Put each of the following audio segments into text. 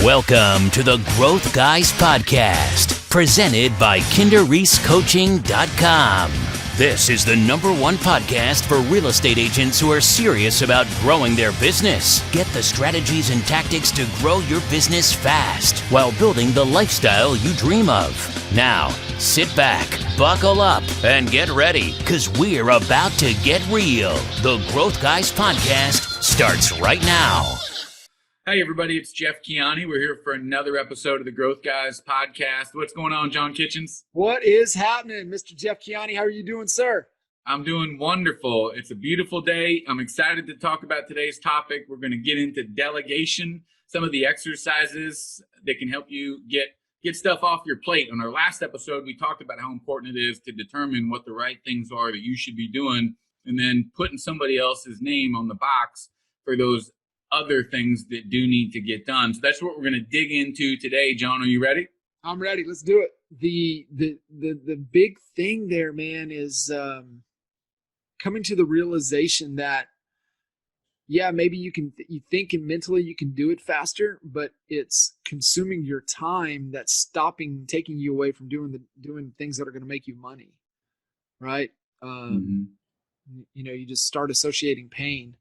Welcome to the Growth Guys Podcast, presented by KinderReeseCoaching.com. This is the #1 podcast for real estate agents who are serious about growing their business. Get the strategies and tactics to grow your business fast while building the lifestyle you dream of. Now, sit back, buckle up, and get ready, because we're about to get real. The Growth Guys Podcast starts right now. Hey everybody, it's Jeff Kiani. We're here for another episode of the Growth Guys Podcast. What's going on, John Kitchens? What is happening, Mr. Jeff Kiani? How are you doing, sir? I'm doing wonderful. It's a beautiful day. I'm excited to talk about today's topic. We're going to get into delegation, some of the exercises that can help you get stuff off your plate. On our last episode, we talked about how important it is to determine what the right things are that you should be doing, and then putting somebody else's name on the box for those other things that do need to get done. So that's what we're going to dig into today. John, are you ready? I'm ready. Let's do it. The big thing there, man, is coming to the realization that, yeah, maybe you think and mentally you can do it faster, but it's consuming your time that's taking you away from doing things that are going to make you money, right? You know, you just start associating pain.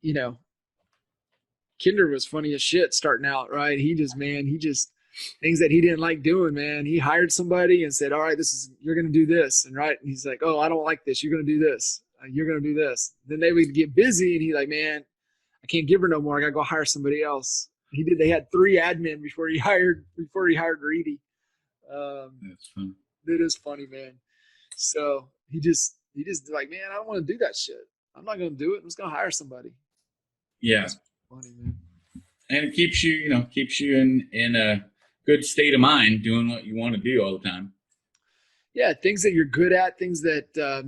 You know, Kinder was funny as shit starting out, right? He just things that he didn't like doing, man. He hired somebody and said, all right, you're going to do this. And right. And he's like, oh, I don't like this. You're going to do this. You're going to do this. Then they would get busy and he's like, man, I can't give her no more. I got to go hire somebody else. They had 3 admin before he hired Reedy. That's fun. It is funny, man. So he just like, man, I don't want to do that shit. I'm not going to do it. I'm just going to hire somebody. Yeah. Funny, man. And it keeps you in a good state of mind doing what you want to do all the time. Yeah, things that you're good at, things that are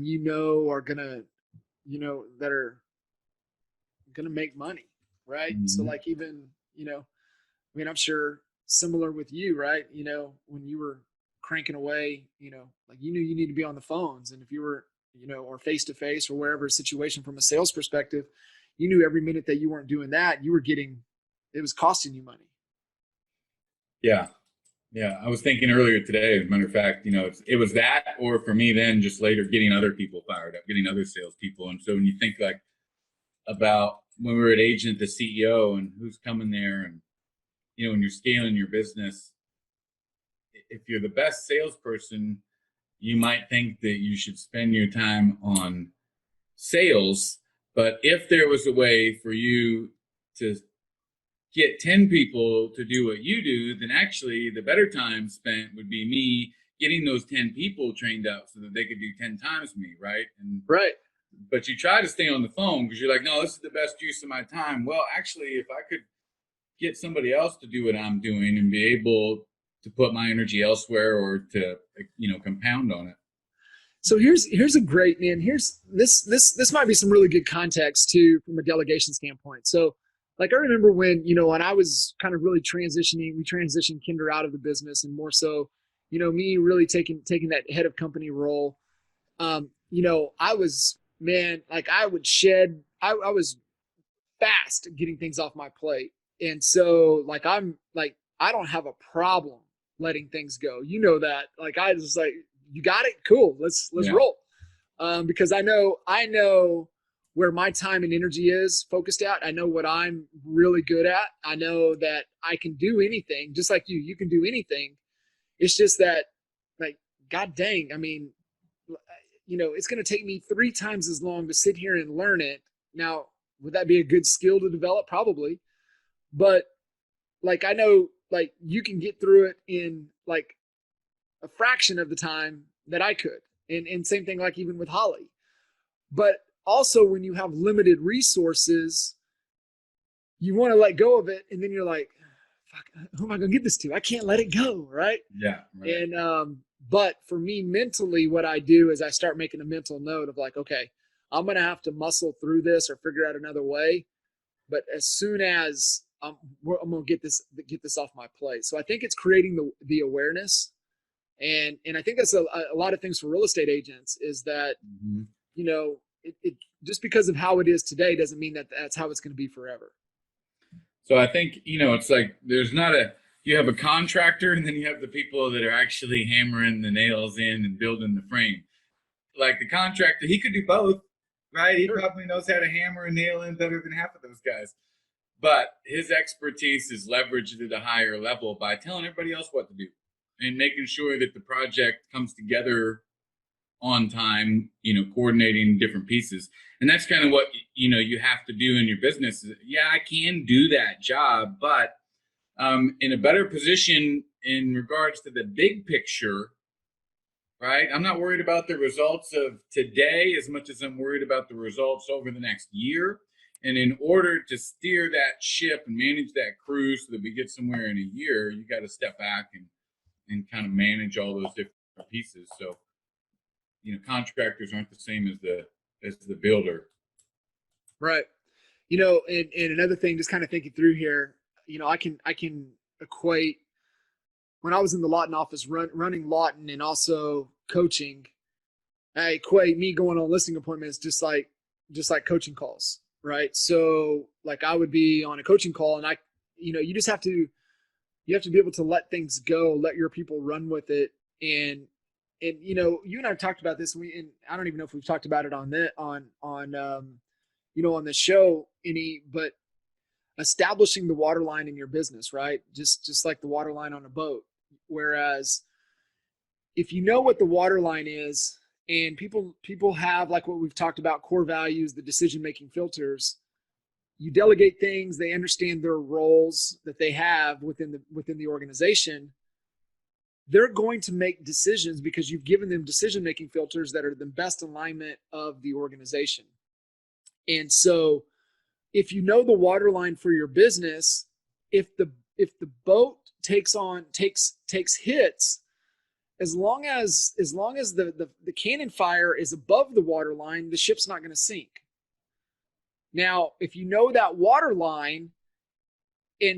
gonna make money, right? Mm-hmm. So like even, I'm sure similar with you, right? When you were cranking away, like you knew you need to be on the phones, and if you were, or face to face or wherever situation from a sales perspective, you knew every minute that you weren't doing that, it was costing you money. Yeah. I was thinking earlier today, as a matter of fact, it was that, or for me then just later getting other people fired up, getting other salespeople. And so when you think like about when we were at Agent, the CEO, and who's coming there, and, when you're scaling your business, if you're the best salesperson, you might think that you should spend your time on sales. But if there was a way for you to get 10 people to do what you do, then actually the better time spent would be me getting those 10 people trained up so that they could do 10 times me, right? Right. But you try to stay on the phone because you're like, no, this is the best use of my time. Well, actually, if I could get somebody else to do what I'm doing and be able to put my energy elsewhere or to, compound on it. So here's a great, man. This might be some really good context too from a delegation standpoint. So like I remember when I was kind of really we transitioned Kinder out of the business, and more so, me really taking that head of company role. I was, man, like I was fast at getting things off my plate. And so like I don't have a problem letting things go. You know that. Like I was like, you got it? Cool. Let's roll. Because I know where my time and energy is focused at. I know what I'm really good at. I know that I can do anything, just like you can do anything. It's just that, like, God dang, I mean, it's going to take me 3 times as long to sit here and learn it. Now, would that be a good skill to develop? Probably. But like, I know, like, you can get through it in like a fraction of the time that I could. And same thing, like even with Holly. But also when you have limited resources, you want to let go of it. And then you're like, fuck, who am I going to give this to? I can't let it go. Right. Yeah. Right. And, but for me mentally, what I do is I start making a mental note of like, okay, I'm going to have to muscle through this or figure out another way. But as soon as I'm going to get this off my plate. So I think it's creating the awareness. And I think that's a lot of things for real estate agents is that, it just because of how it is today doesn't mean that that's how it's going to be forever. So I think, it's like you have a contractor and then you have the people that are actually hammering the nails in and building the frame. Like the contractor, he could do both, right? He Sure. probably knows how to hammer and nail in better than half of those guys. But his expertise is leveraged at a higher level by telling everybody else what to do and making sure that the project comes together on time, coordinating different pieces. And that's kind of what, you have to do in your business. Yeah, I can do that job, but in a better position in regards to the big picture, right? I'm not worried about the results of today as much as I'm worried about the results over the next year. And in order to steer that ship and manage that cruise so that we get somewhere in a year, you got to step back and kind of manage all those different pieces. So, contractors aren't the same as the builder. Right. And another thing, just kind of thinking through here, I can equate when I was in the Lawton office running Lawton and also coaching, I equate me going on listing appointments just like coaching calls, right? So like I would be on a coaching call and you just have to be able to let things go, let your people run with it. And you and I have talked about this, and I don't even know if we've talked about it on on the show but establishing the water line in your business, right? Just like the water line on a boat. Whereas if you know what the water line is, and people have, like what we've talked about, core values, the decision making filters, you delegate things, they understand their roles that they have within the organization, they're going to make decisions because you've given them decision making filters that are the best alignment of the organization. And so if you know the water line for your business, if the boat takes hits, as long as the cannon fire is above the water line, the ship's not going to sink. Now, if you know that water line,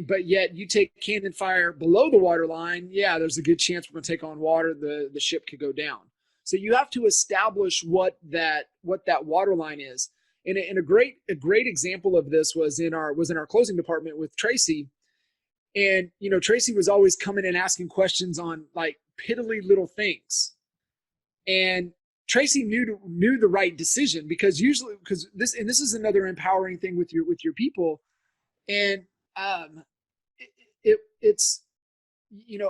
but yet you take cannon fire below the water line, yeah, there's a good chance we're going to take on water. The ship could go down. So you have to establish what that water line is. And a great example of this was in our closing department with Tracy. And Tracy was always coming and asking questions on like piddly little things. And Tracy knew the right decision because this is another empowering thing with your people. And it's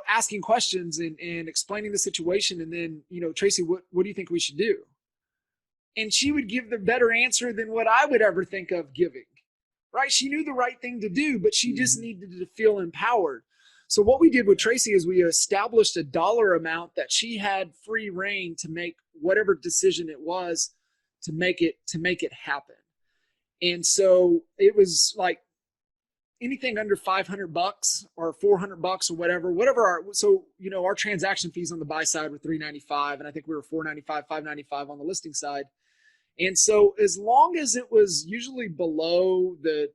asking questions and explaining the situation, and then Tracy, what do you think we should do? And she would give the better answer than what I would ever think of giving, right? She knew the right thing to do, but she just needed to feel empowered. So what we did with Tracy is we established a dollar amount that she had free reign to make whatever decision it was to make it happen. And so it was like anything under $500 or $400 or whatever our transaction fees on the buy side were $395, and I think we were $495, $595 on the listing side. And so as long as it was usually below the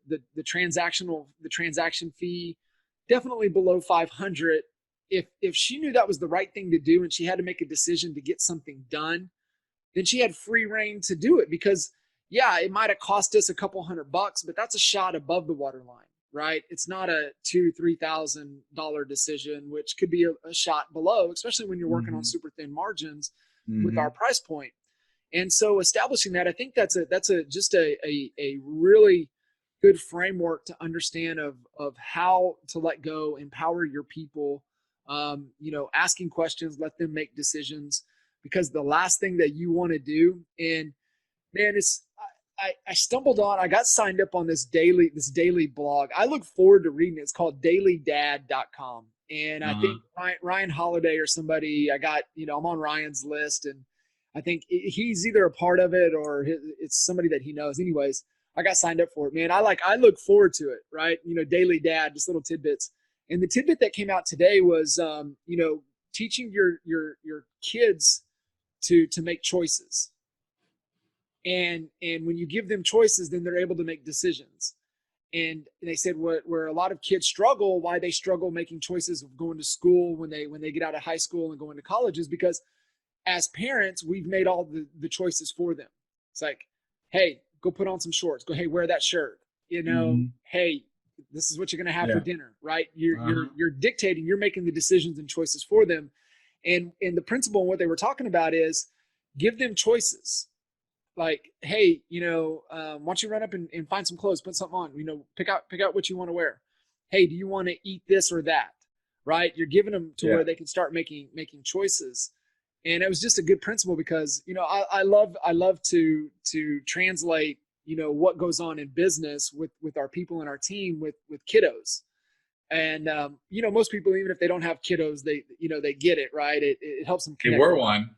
transaction fee, definitely below 500, if she knew that was the right thing to do and she had to make a decision to get something done, then she had free reign to do it. Because yeah, it might have cost us a couple $100, but that's a shot above the water line, right? It's not a $2,000-$3,000 decision, which could be a shot below, especially when you're working on super thin margins with our price point. And so establishing that, I think that's a really good framework to understand of how to let go, empower your people, asking questions, let them make decisions, because the last thing that you want to do, and man, I got signed up on this daily blog. I look forward to reading it. It's called dailydad.com. And I think Ryan Holiday or somebody, I'm on Ryan's list, and I think he's either a part of it or it's somebody that he knows. Anyways, I got signed up for it, man. I look forward to it, right? Daily dad, just little tidbits. And the tidbit that came out today was, teaching your kids to make choices. And when you give them choices, then they're able to make decisions. And they said where a lot of kids struggle, why they struggle making choices of going to school when they get out of high school and going to college, is because as parents, we've made all the choices for them. It's like, hey, go put on some shorts. Go, hey, wear that shirt. Hey, this is what you're going to have Yeah. for dinner, right? You're dictating, you're making the decisions and choices for them. And the principle and what they were talking about is give them choices. Like, hey, why don't you run up and find some clothes, put something on, pick out what you want to wear. Hey, do you want to eat this or that? Right? You're giving them to where they can start making choices. And it was just a good principle because, I love to translate, what goes on in business with our people and our team with kiddos. And, most people, even if they don't have kiddos, they get it, right? It helps them connect. They were one.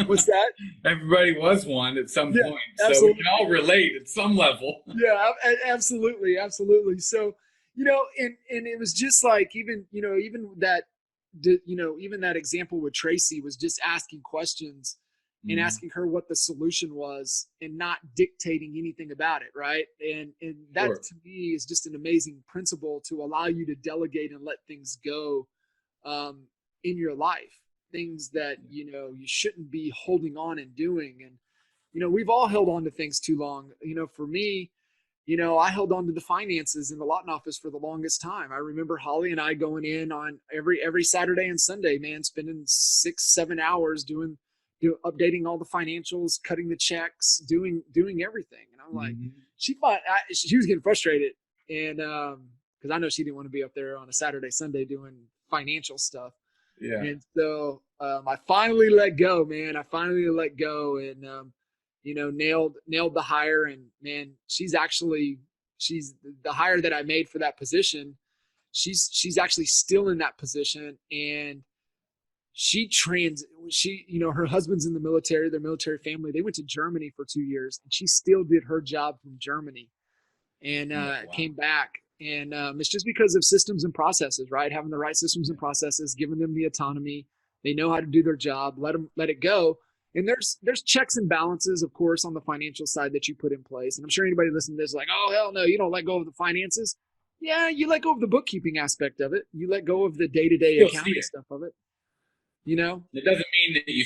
What's that? Everybody was one at some point. Absolutely. So we can all relate at some level. Yeah, absolutely. Absolutely. So, and it was just like, even that, even that example with Tracy was just asking questions and asking her what the solution was and not dictating anything about it. Right. And that to me is just an amazing principle to allow you to delegate and let things go in your life, things that, you shouldn't be holding on and doing. And, we've all held on to things too long. For me, I held on to the finances in the Lawton office for the longest time. I remember Holly and I going in on every Saturday and Sunday, man, spending 6-7 hours updating all the financials, cutting the checks, doing everything. And I'm like, she was getting frustrated, and because I know she didn't want to be up there on a Saturday, Sunday doing financial stuff. Yeah. And so I finally let go, man. I finally let go, and nailed the hire. And man, she's the hire that I made for that position. She's actually still in that position, and her husband's in the military, their military family. They went to Germany for 2 years, and she still did her job from Germany, and came back. And it's just because of systems and processes, right? Having the right systems and processes, giving them the autonomy. They know how to do their job. Let it go. And there's checks and balances, of course, on the financial side that you put in place. And I'm sure anybody listening to this is like, oh, hell no, you don't let go of the finances. Yeah, you let go of the bookkeeping aspect of it. You let go of the day-to-day accounting stuff of it. It doesn't mean that you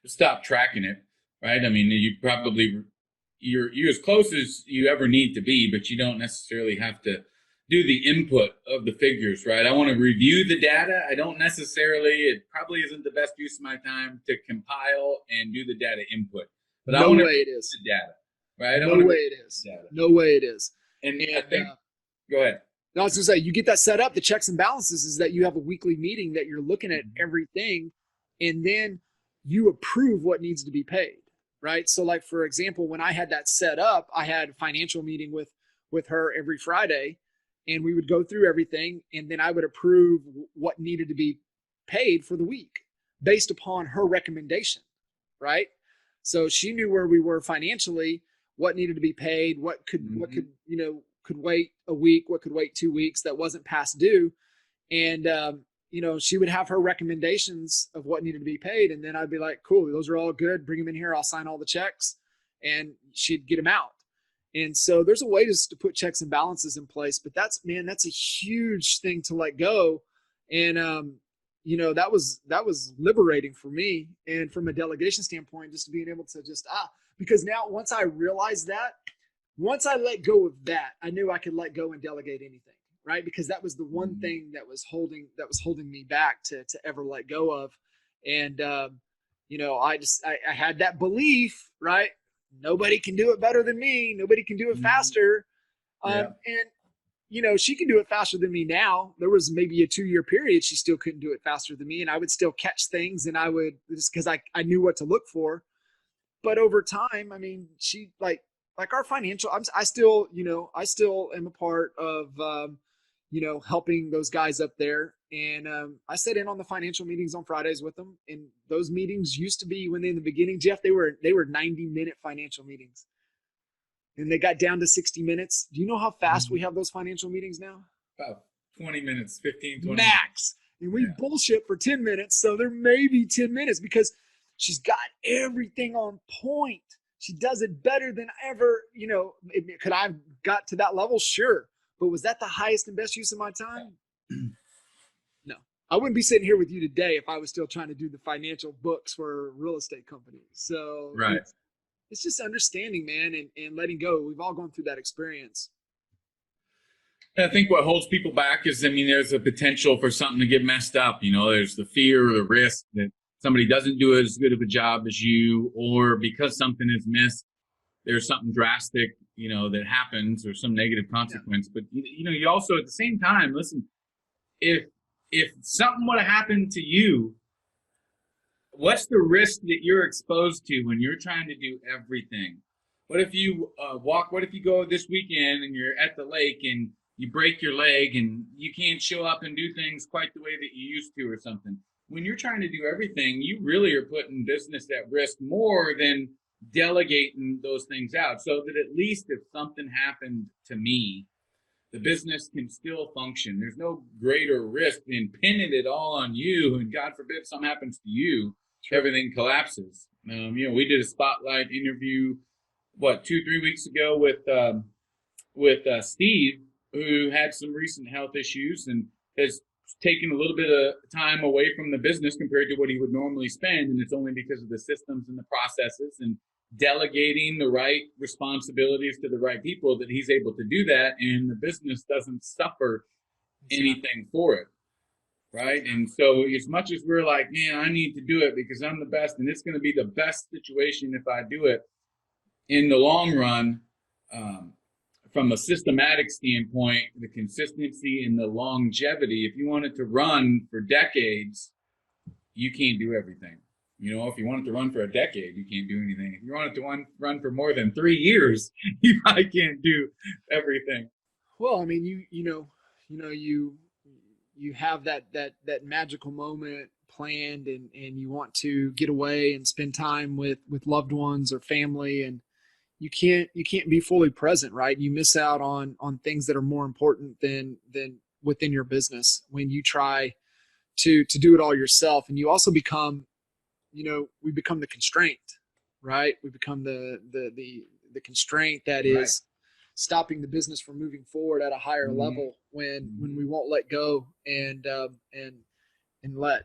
stop tracking it, right? I mean, you're as close as you ever need to be, but you don't necessarily have to do the input of the figures, right? I want to review the data. It probably isn't the best use of my time to compile and do the data input. But I want to review the data, right? No way it is. And I think, go ahead. No, I was going to say, you get that set up. The checks and balances is that you have a weekly meeting that you're looking at everything, and then you approve what needs to be paid, right? So like, for example, when I had that set up, I had a financial meeting with her every Friday, and we would go through everything, and then I would approve what needed to be paid for the week based upon her recommendation, right? So she knew where we were financially, what needed to be paid, what could wait a week, what could wait 2 weeks that wasn't past due. And, she would have her recommendations of what needed to be paid. And then I'd be like, cool, those are all good. Bring them in here. I'll sign all the checks, and she'd get them out. And so there's a way to put checks and balances in place, but that's a huge thing to let go. And, that was liberating for me. And from a delegation standpoint, just being able to because now once I realized that, once I let go of that, I knew I could let go and delegate anything, right? Because that was the one thing that was holding me back to ever let go of. And, I had that belief, right? Nobody can do it better than me. Nobody can do it faster. And, she can do it faster than me now. There was maybe a 2-year period she still couldn't do it faster than me. And I would still catch things, and I would, just because I knew what to look for. But over time, I mean, she like our financial, I still am a part of, helping those guys up there. And I sit in on the financial meetings on Fridays with them. And those meetings used to be, when in the beginning, Jeff, they were 90-minute financial meetings. And they got down to 60 minutes. Do you know how fast we have those financial meetings now? About 20 minutes, 15, 20 max. And we bullshit for 10 minutes. So there may be 10 minutes because she's got everything on point. She does it better than ever. Could I have got to that level? Sure. But was that the highest and best use of my time? No. I wouldn't be sitting here with you today if I was still trying to do the financial books for a real estate company. So right. It's just understanding, man, and letting go. We've all gone through that experience. I think what holds people back is, I mean, there's a potential for something to get messed up. You know, there's the fear or the risk that somebody doesn't do as good of a job as you, or because something is missed, there's something drastic, you know, that happens or some negative consequence. Yeah. But, you know, you also at the same time, listen, if something would have happened to you, what's the risk that you're exposed to when you're trying to do everything? What if you what if you go this weekend and you're at the lake and you break your leg and you can't show up and do things quite the way that you used to or something? When you're trying to do everything, you really are putting business at risk more than delegating those things out, so that at least if something happened to me, the business can still function. There's no greater risk than pinning it all on you, and God forbid something happens to you, everything collapses. You know, we did a spotlight interview, 2-3 weeks ago with Steve, who had some recent health issues and has taken a little bit of time away from the business compared to what he would normally spend, and it's only because of the systems and the processes and delegating the right responsibilities to the right people that he's able to do that, and the business doesn't suffer anything for it, right? And so as much as we're like, man, I need to do it because I'm the best and it's going to be the best situation if I do it, in the long run, from a systematic standpoint, the consistency and the longevity, if you want it to run for decades, you can't do everything. You know, if you want it to run for a decade, you can't do anything. If you want it to run for more than 3 years, you probably can't do everything. Well, I mean, you have that magical moment planned, and you want to get away and spend time with loved ones or family, and you can't be fully present, right? You miss out on things that are more important than within your business when you try to do it all yourself. And you also become, we become the constraint, right? We become the constraint that is right, stopping the business from moving forward at a higher level when we won't let go and let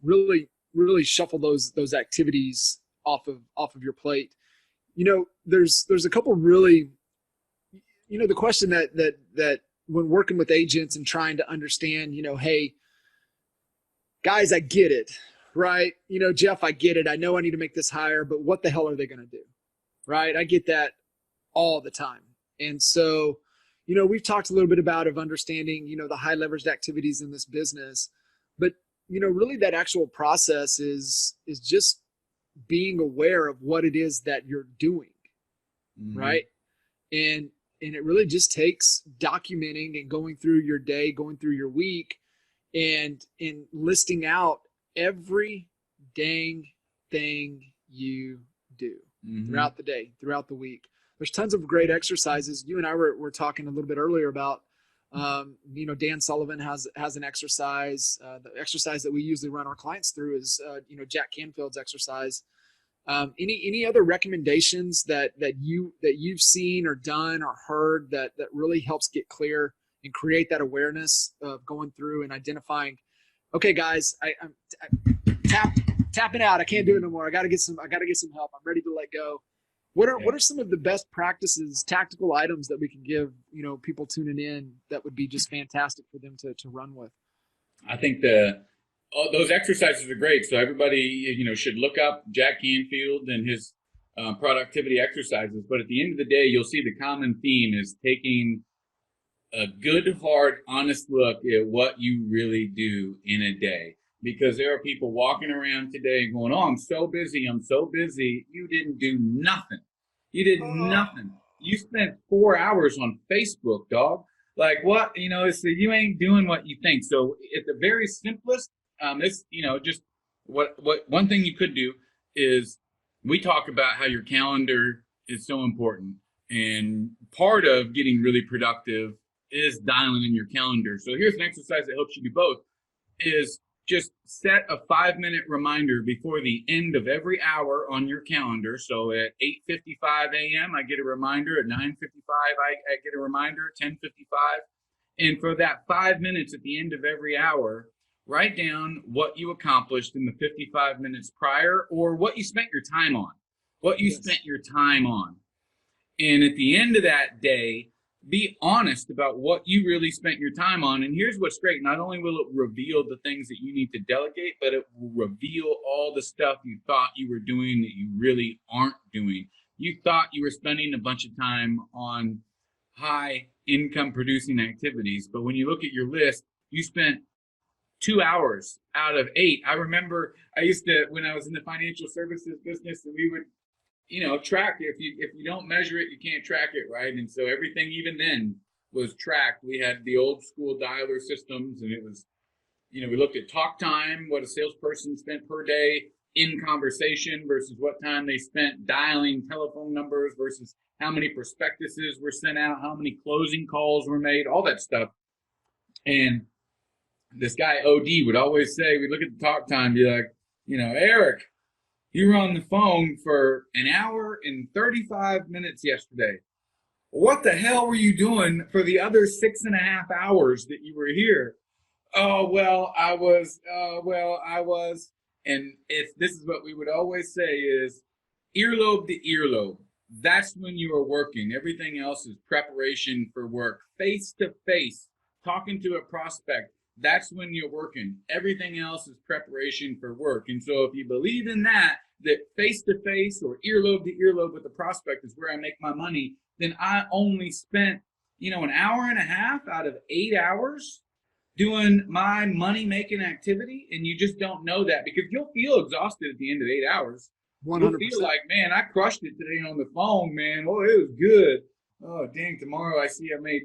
really shuffle those activities off of your plate. There's a couple really, the question that when working with agents and trying to understand, hey, guys, I get it, right? Jeff, I get it. I know I need to make this hire, but what the hell are they going to do? Right? I get that all the time. And so, we've talked a little bit about understanding, the high leveraged activities in this business, but, really that actual process is just being aware of what it is that you're doing. Right. And it really just takes documenting and going through your day, going through your week, and listing out every dang thing you do throughout the day, throughout the week. There's tons of great exercises. You and I were talking a little bit earlier about, Dan Sullivan has an exercise. The exercise that we usually run our clients through is, Jack Canfield's exercise. Any other recommendations that you've seen or done or heard that really helps get clear and create that awareness of going through and identifying, okay, guys, I'm tapping out. I can't do it no more. I got to get some help. I'm ready to let go. What are some of the best practices, tactical items that we can give, people tuning in that would be just fantastic for them to run with? I think those exercises are great. So everybody, should look up Jack Canfield and his productivity exercises. But at the end of the day, you'll see the common theme is taking a good, hard, honest look at what you really do in a day. Because there are people walking around today going, oh, I'm so busy. You didn't do nothing. You did nothing. You spent 4 hours on Facebook, dog. Like what? So you ain't doing what you think. So at the very simplest, just what one thing you could do is we talk about how your calendar is so important. And part of getting really productive is dialing in your calendar. So here's an exercise that helps you do both, is just set a 5-minute reminder before the end of every hour on your calendar. So at 8:55 a.m., I get a reminder. At 9:55, I get a reminder. 10:55. And for that 5 minutes at the end of every hour, write down what you accomplished in the 55 minutes prior, or what you spent your time on. And at the end of that day, be honest about what you really spent your time on. And here's what's great. Not only will it reveal the things that you need to delegate, but it will reveal all the stuff you thought you were doing that you really aren't doing. You thought you were spending a bunch of time on high income producing activities, but when you look at your list, you spent 2 hours out of 8. I remember I used to, when I was in the financial services business, and we would, track it. If you don't measure it, you can't track it, right? And so everything even then was tracked. We had the old school dialer systems, and it was, we looked at talk time, what a salesperson spent per day in conversation versus what time they spent dialing telephone numbers versus how many prospectuses were sent out, how many closing calls were made, all that stuff. And this guy OD would always say, we'd look at the talk time, be like, Eric, you were on the phone for 1 hour and 35 minutes yesterday. What the hell were you doing for the other 6.5 hours that you were here? Oh, well, I was. And if this is what we would always say is earlobe to earlobe. That's when you are working. Everything else is preparation for work. Face to face, talking to a prospect. That's when you're working. Everything else is preparation for work. And so if you believe in that face-to-face or earlobe to earlobe with the prospect is where I make my money, then I only spent, 1.5 hours out of 8 hours doing my money-making activity. And you just don't know that because you'll feel exhausted at the end of 8 hours. 100%. You'll feel like, man, I crushed it today on the phone, man. Oh, it was good. Oh, dang, tomorrow I see I made,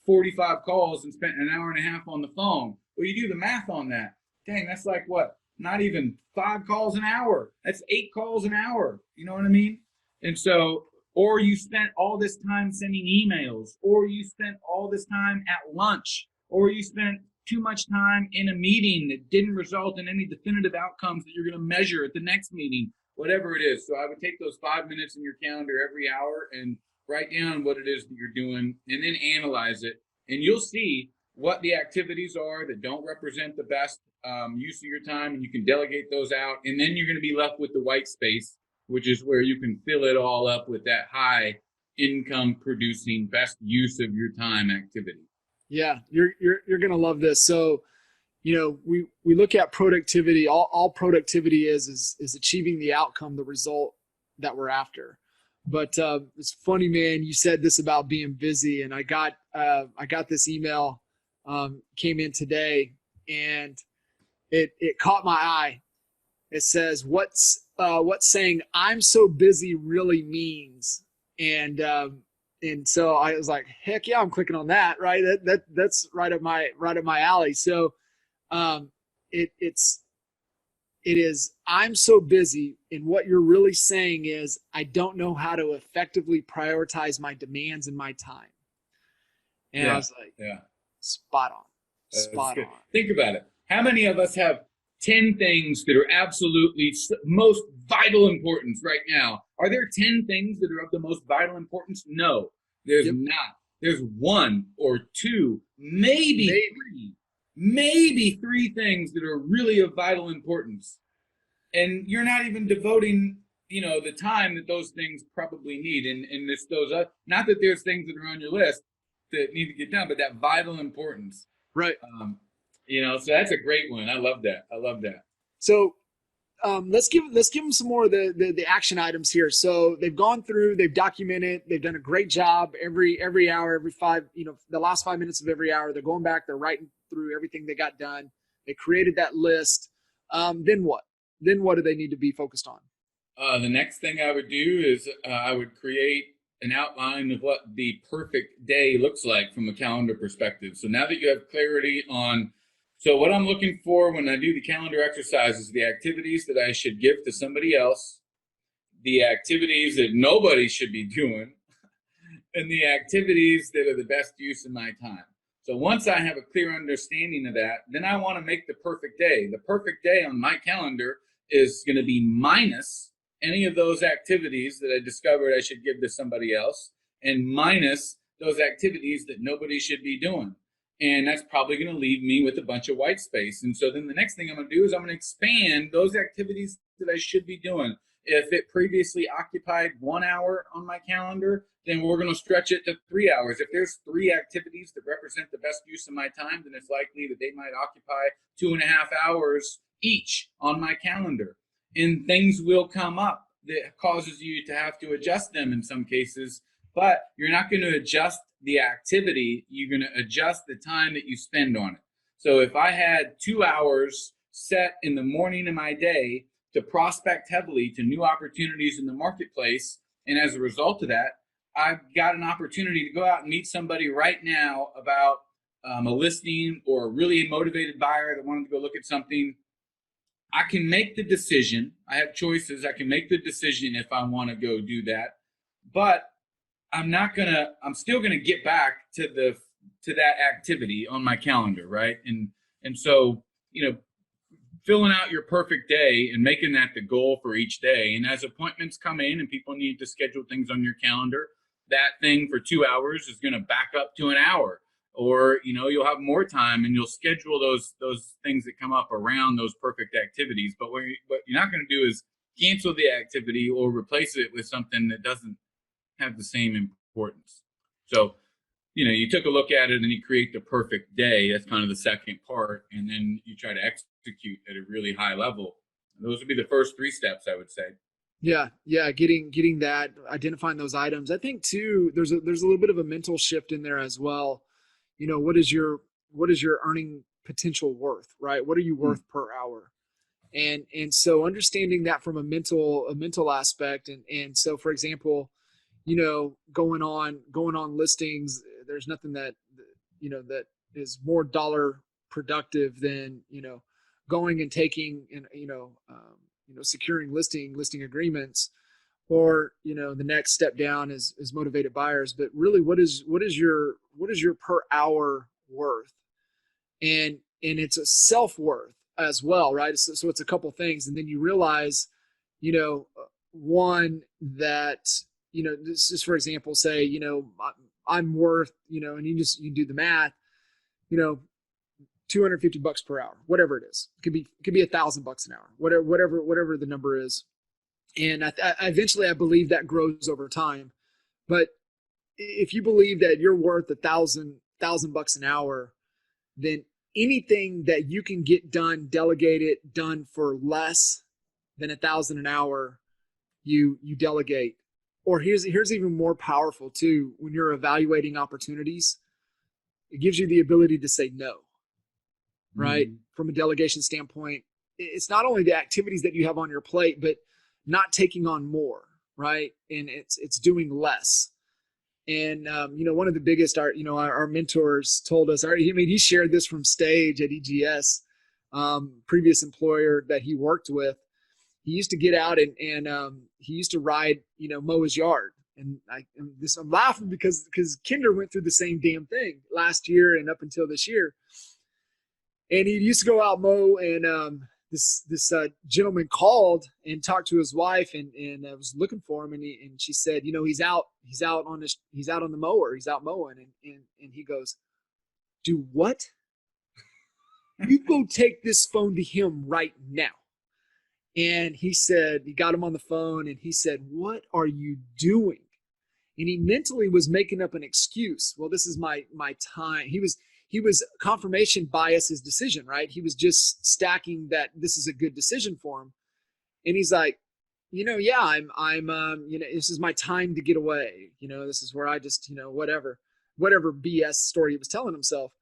45 calls and spent 1.5 hours on the phone. Well, you do the math on that. Dang, that's like what? Not even 5 calls an hour. That's 8 calls an hour. You know what I mean? And so, or you spent all this time sending emails, or you spent all this time at lunch, or you spent too much time in a meeting that didn't result in any definitive outcomes that you're going to measure at the next meeting, whatever it is. So I would take those 5 minutes in your calendar every hour and write down what it is that you're doing and then analyze it. And you'll see what the activities are that don't represent the best use of your time, and you can delegate those out. And then you're going to be left with the white space, which is where you can fill it all up with that high income producing best use of your time activity. Yeah, you're going to love this. So, we look at productivity. All productivity is achieving the outcome, the result that we're after. But it's funny, man, you said this about being busy, and I got this email came in today, and it caught my eye. It says, what's saying I'm so busy really means? And so I was like, heck yeah, I'm clicking on that, right? That's right up my alley. So it is, I'm so busy, and what you're really saying is, I don't know how to effectively prioritize my demands and my time. And I was like, spot on. Spot on. Think about it. How many of us have 10 things that are absolutely most vital importance right now? Are there 10 things that are of the most vital importance? No, there's not. There's 1 or 2, maybe 3 things that are really of vital importance. And you're not even devoting, the time that those things probably need. And this those up. Not that there's things that are on your list that need to get done, but that vital importance. Right. So that's a great one. I love that. So let's give them some more of the action items here. So they've gone through, they've documented, they've done a great job every hour, every 5, the last 5 minutes of every hour, they're going back, they're writing through everything they got done. They created that list. Then what? Then what do they need to be focused on? The next thing I would do is I would create an outline of what the perfect day looks like from a calendar perspective. So now that you have clarity on, so what I'm looking for when I do the calendar exercise is the activities that I should give to somebody else, the activities that nobody should be doing, and the activities that are the best use of my time. So once I have a clear understanding of that, then I want to make the perfect day. The perfect day on my calendar is going to be minus any of those activities that I discovered I should give to somebody else, and minus those activities that nobody should be doing. And that's probably going to leave me with a bunch of white space. And so then the next thing I'm going to do is I'm going to expand those activities that I should be doing. If it previously occupied 1 hour on my calendar, then we're going to stretch it to 3 hours. If there's 3 activities that represent the best use of my time, then it's likely that they might occupy 2.5 hours each on my calendar. And things will come up that causes you to have to adjust them in some cases, but you're not going to adjust the activity. You're going to adjust the time that you spend on it. So if I had 2 hours set in the morning of my day to prospect heavily to new opportunities in the marketplace, and as a result of that, I've got an opportunity to go out and meet somebody right now about a listing or a really motivated buyer that wanted to go look at something, I can make the decision. I have choices. I can make the decision if I want to go do that, but I'm still gonna get back to that activity on my calendar, right? And so, filling out your perfect day and making that the goal for each day. And as appointments come in and people need to schedule things on your calendar, that thing for 2 hours is going to back up to an hour, or you'll have more time and you'll schedule those things that come up around those perfect activities. But what you're not going to do is cancel the activity or replace it with something that doesn't have the same importance. So you took a look at it and you create the perfect day. That's kind of the second part. And then you try to execute at a really high level. Those would be the first 3 steps, I would say. Yeah. Getting that, identifying those items. I think too, there's a little bit of a mental shift in there as well. What is your earning potential worth, right? What are you worth per hour? And so understanding that from a mental aspect. And so, for example, going on listings, there's nothing that that is more dollar productive than going and taking and securing listing agreements, or the next step down is motivated buyers. But really, what is your per hour worth? And it's a self-worth as well, right? So it's a couple things, and then you realize one, that this is, for example, say I'm worth and you do the math, $250 per hour, whatever it is. It could be $1,000 an hour, whatever the number is. And I eventually believe that grows over time. But if you believe that you're worth $1,000 an hour, then anything that you can get done, delegate it, done for less than $1,000 an hour, you delegate. Or here's even more powerful too. When you're evaluating opportunities, it gives you the ability to say no, right? Mm-hmm. From a delegation standpoint, it's not only the activities that you have on your plate, but not taking on more, right? And it's doing less. And one of the biggest, our mentors told us. He shared this from stage at EGS, previous employer that he worked with. He used to get out and he used to ride, mow his yard. And I'm laughing because Kinder went through the same damn thing last year and up until this year. And he used to go out mow, and this gentleman called and talked to his wife and was looking for him, and she said, he's out on the mower, he's out mowing, and he goes, do what? You go take this phone to him right now. And he said, he got him on the phone and he said, what are you doing? And he mentally was making up an excuse. Well, this is my time. He was confirmation bias his decision, right? He was just stacking that this is a good decision for him. And he's like, yeah, I'm this is my time to get away. This is where I just, whatever BS story he was telling himself.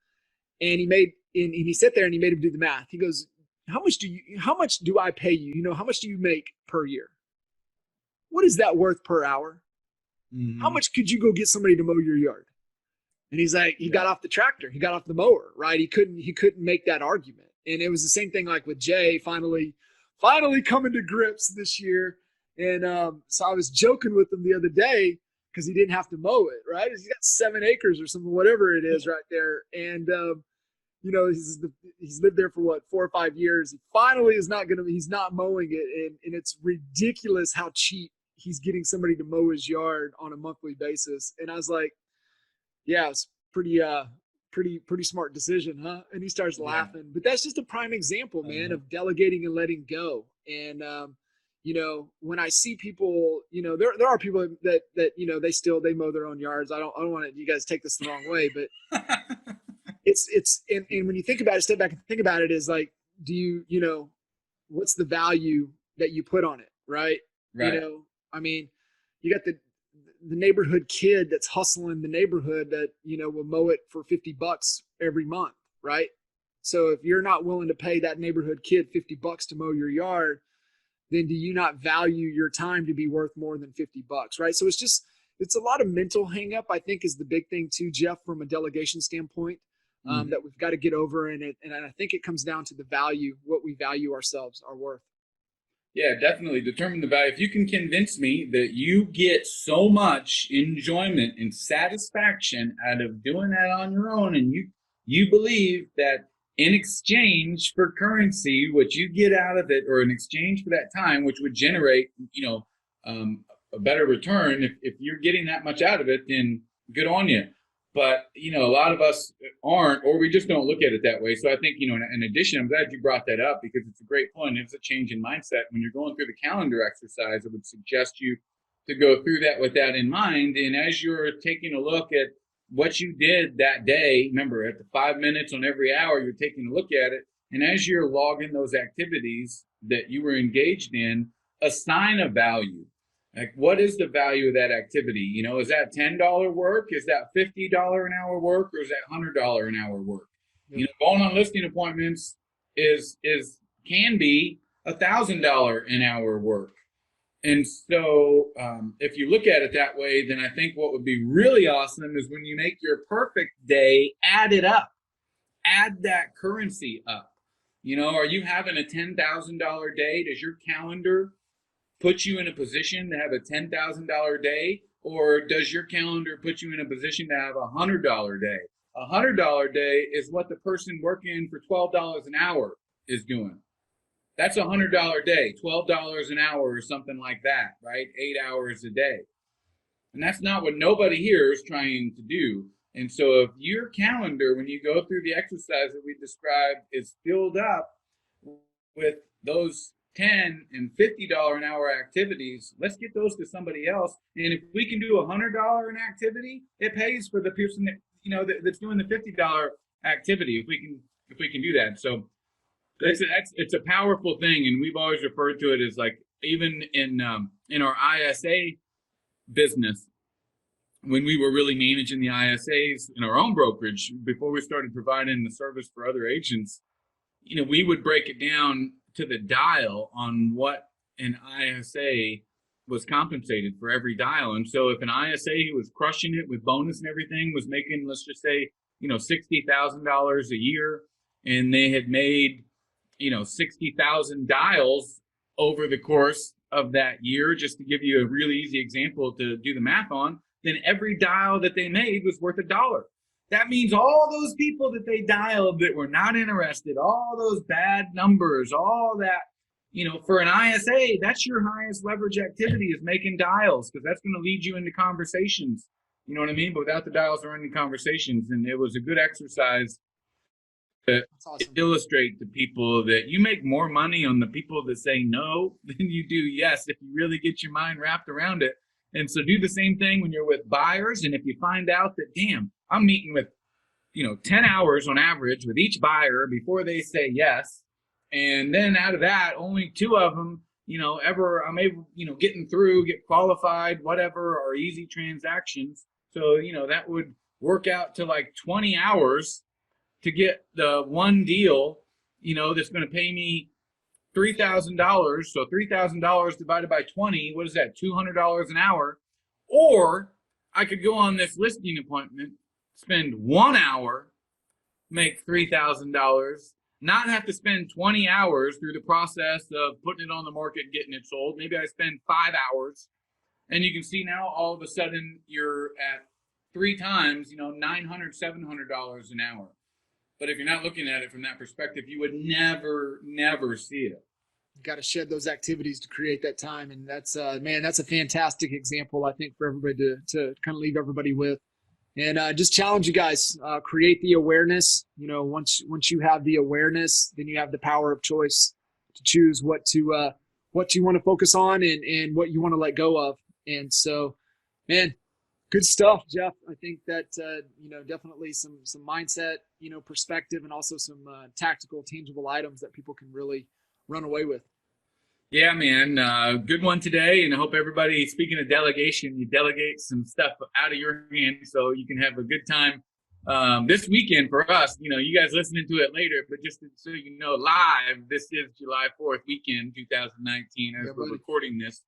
And he sat there and he made him do the math. He goes, how much do I pay you? How much do you make per year? What is that worth per hour? Mm-hmm. How much could you go get somebody to mow your yard? And he's like, he got off the tractor, he got off the mower, right? He couldn't make that argument. And it was the same thing like with Jay finally coming to grips this year. And so I was joking with him the other day because he didn't have to mow it, right? He's got 7 acres or something, whatever it is right there. And he's lived there for 4 or 5 years. He finally he's not mowing it. And it's ridiculous how cheap he's getting somebody to mow his yard on a monthly basis. And I was like, yeah, it's pretty smart decision, huh? And he starts laughing. But that's just a prime example, man, of delegating and letting go. And when I see people, there are people that they mow their own yards. I don't want you guys to take this the wrong way, but it's and when you think about it, step back and think about it, is like, do what's the value that you put on it, right? Right. I mean, you got the neighborhood kid that's hustling the neighborhood that will mow it for $50 every month, right? So if you're not willing to pay that neighborhood kid $50 to mow your yard, then do you not value your time to be worth more than $50, right? So it's a lot of mental hang up, I think, is the big thing too, Jeff, from a delegation standpoint, that we've got to get over. And I think it comes down to the value, what we value ourselves, our worth. Yeah, definitely determine the value. If you can convince me that you get so much enjoyment and satisfaction out of doing that on your own, and you believe that in exchange for currency, what you get out of it, or in exchange for that time, which would generate, a better return, if you're getting that much out of it, then good on you. But, a lot of us aren't, or we just don't look at it that way. So I think, in addition, I'm glad you brought that up, because it's a great point. It's a change in mindset. When you're going through the calendar exercise, I would suggest you to go through that with that in mind. And as you're taking a look at what you did that day, remember, at the 5 minutes on every hour, you're taking a look at it. And as you're logging those activities that you were engaged in, assign a value. Like, what is the value of that activity? Is that $10 work? Is that $50 an hour work? Or is that $100 an hour work? Yep. Going on listing appointments can be $1,000 an hour work. And so if you look at it that way, then I think what would be really awesome is when you make your perfect day, add it up, add that currency up. Are you having a $10,000 day? Does your calendar put you in a position to have a $10,000 day, or does your calendar put you in a position to have a $100 day? A $100 day is what the person working for $12 an hour is doing. That's a $100 day, $12 an hour or something like that, right? 8 hours a day. And that's not what nobody here is trying to do. And so if your calendar, when you go through the exercise that we described, is filled up with those $10 and $50 an hour activities, let's get those to somebody else. And if we can do a $100 an activity, it pays for the person that that's doing the $50 activity. If we can do that, so it's a powerful thing. And we've always referred to it as, like, even in our ISA business, when we were really managing the ISAs in our own brokerage before we started providing the service for other agents, we would break it down to the dial on what an ISA was compensated for every dial. And so if an ISA who was crushing it with bonus and everything was making, let's just say, $60,000 a year, and they had made, 60,000 dials over the course of that year, just to give you a really easy example to do the math on, then every dial that they made was worth $1. That means all those people that they dialed that were not interested, all those bad numbers, all that, for an ISA, that's your highest leverage activity, is making dials, because that's going to lead you into conversations. You know what I mean? But without the dials, there aren't any conversations. And it was a good exercise to illustrate to people that you make more money on the people that say no than you do yes, if you really get your mind wrapped around it. And so do the same thing when you're with buyers. And if you find out that, damn, I'm meeting with, 10 hours on average with each buyer before they say yes. And then out of that, only 2 of them, I'm able, getting through, get qualified, whatever, are easy transactions. So, that would work out to like 20 hours to get the one deal, that's going to pay me $3,000. So $3,000 divided by 20, what is that? $200 an hour. Or I could go on this listing appointment, spend 1 hour, make $3,000, not have to spend 20 hours through the process of putting it on the market, getting it sold. Maybe I spend 5 hours, and you can see now all of a sudden you're at 3 times, $900, $700 an hour. But if you're not looking at it from that perspective, you would never see it. You got to shed those activities to create that time. And that's, that's a fantastic example, I think, for everybody to kind of leave everybody with. And just challenge you guys, create the awareness. Once you have the awareness, then you have the power of choice to choose what to what you want to focus on and what you want to let go of. And so, man, good stuff, Jeff. I think that, definitely some mindset, perspective, and also some tactical, tangible items that people can really run away with. Yeah, man. Good one today. And I hope everybody, speaking of delegation, you delegate some stuff out of your hands so you can have a good time. This weekend for us, you guys listening to it later, but just so you know, live, this is July 4th weekend, 2019, as we're recording this.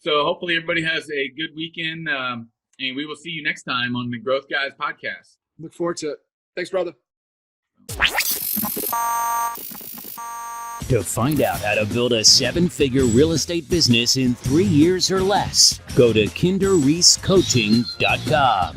So hopefully everybody has a good weekend, and we will see you next time on the Growth Guys podcast. Look forward to it. Thanks, brother. To find out how to build a 7-figure real estate business in 3 years or less, go to kinderreesecoaching.com.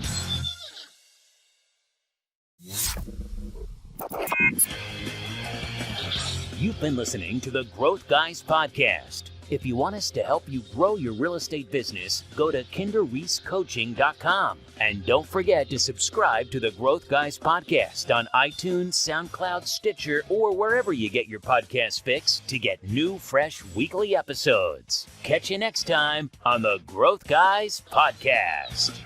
You've been listening to the Growth Guys podcast. If you want us to help you grow your real estate business, go to kinderreesecoaching.com. And don't forget to subscribe to the Growth Guys podcast on iTunes, SoundCloud, Stitcher, or wherever you get your podcast fix to get new, fresh weekly episodes. Catch you next time on the Growth Guys podcast.